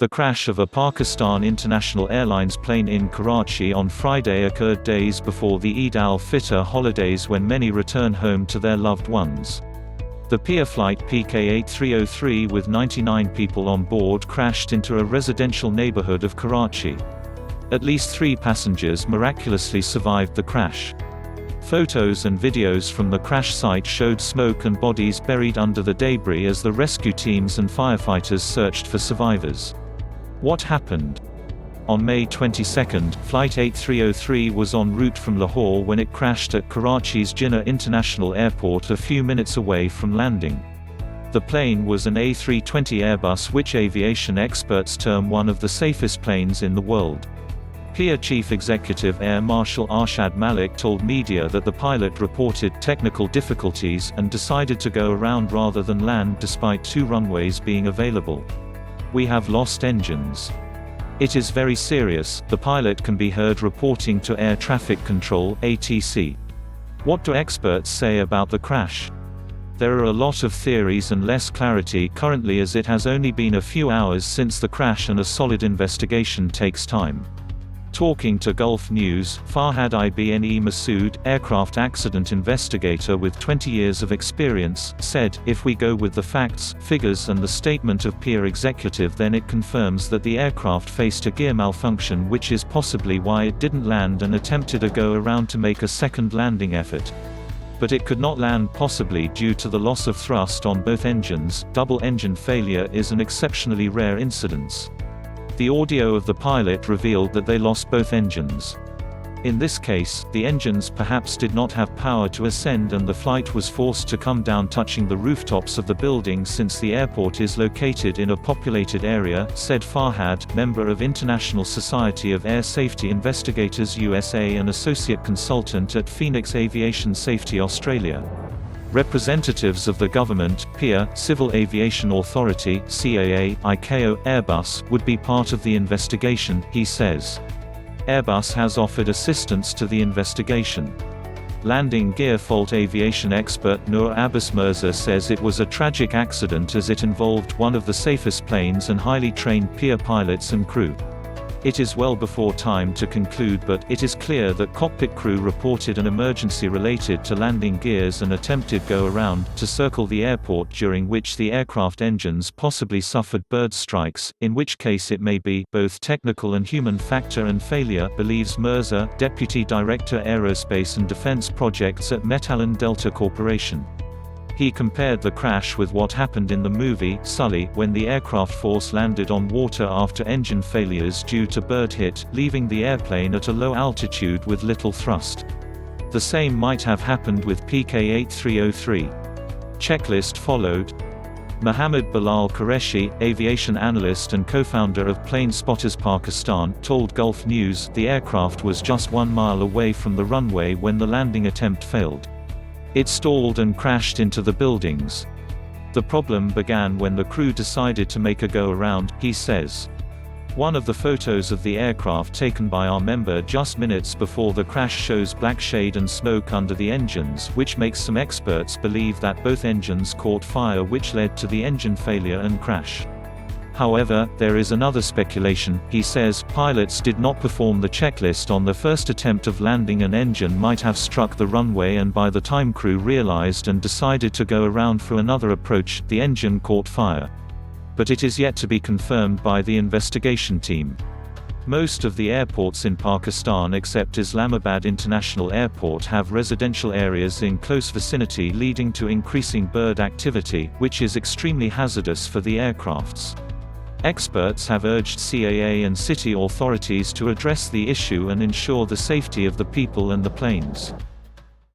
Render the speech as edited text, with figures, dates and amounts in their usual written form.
The crash of a Pakistan International Airlines plane in Karachi on Friday occurred days before the Eid Al Fitr holidays when many return home to their loved ones. The PIA flight PK8303 with 99 people on board crashed into a residential neighborhood of Karachi. At least 3 passengers miraculously survived the crash. Photos and videos from the crash site showed smoke and bodies buried under the debris as the rescue teams and firefighters searched for survivors. What happened? On May 22, Flight 8303 was en route from Lahore when it crashed at Karachi's Jinnah International Airport a few minutes away from landing. The plane was an A320 Airbus, which aviation experts term one of the safest planes in the world. PIA Chief Executive Air Marshal Arshad Malik told media that the pilot reported technical difficulties and decided to go around rather than land despite 2 runways being available. "We have lost engines. It is very serious," the pilot can be heard reporting to Air Traffic Control (ATC). What do experts say about the crash? There are a lot of theories and less clarity currently, as it has only been a few hours since the crash and a solid investigation takes time. Talking to Gulf News, Farhad Ibn Masood, aircraft accident investigator with 20 years of experience, said, "If we go with the facts, figures and the statement of PIA executive, then it confirms that the aircraft faced a gear malfunction, which is possibly why it didn't land and attempted a go-around to make a second landing effort. But it could not land, possibly due to the loss of thrust on both engines. Double engine failure is an exceptionally rare incidence." The audio of the pilot revealed that they lost both engines. In this case, the engines perhaps did not have power to ascend and the flight was forced to come down, touching the rooftops of the building since the airport is located in a populated area, said Farhad, member of International Society of Air Safety Investigators USA and associate consultant at Phoenix Aviation Safety Australia. Representatives of the government, PIA, Civil Aviation Authority (CAA), ICAO, Airbus, would be part of the investigation, he says. Airbus has offered assistance to the investigation. Landing gear fault aviation expert Nur Abbas Mirza says it was a tragic accident as it involved one of the safest planes and highly trained PIA pilots and crew. "It is well before time to conclude, but it is clear that cockpit crew reported an emergency related to landing gears and attempted go-around to circle the airport, during which the aircraft engines possibly suffered bird strikes, in which case it may be both technical and human factor and failure," believes Mirza, Deputy Director Aerospace and Defense Projects at Metalan Delta Corporation. He compared the crash with what happened in the movie, Sully, when the aircraft force landed on water after engine failures due to bird hit, leaving the airplane at a low altitude with little thrust. The same might have happened with PK8303. Checklist followed. Mohammed Bilal Qureshi, aviation analyst and co-founder of Plane Spotters Pakistan, told Gulf News, "The aircraft was just 1 mile away from the runway when the landing attempt failed. It stalled and crashed into the buildings. The problem began when the crew decided to make a go-around," he says. One of the photos of the aircraft taken by our member just minutes before the crash shows black shade and smoke under the engines, which makes some experts believe that both engines caught fire, which led to the engine failure and crash. However, there is another speculation. He says, pilots did not perform the checklist on the first attempt of landing. An engine might have struck the runway, and by the time crew realized and decided to go around for another approach, the engine caught fire. But it is yet to be confirmed by the investigation team. Most of the airports in Pakistan except Islamabad International Airport have residential areas in close vicinity, leading to increasing bird activity, which is extremely hazardous for the aircrafts. Experts have urged CAA and city authorities to address the issue and ensure the safety of the people and the planes.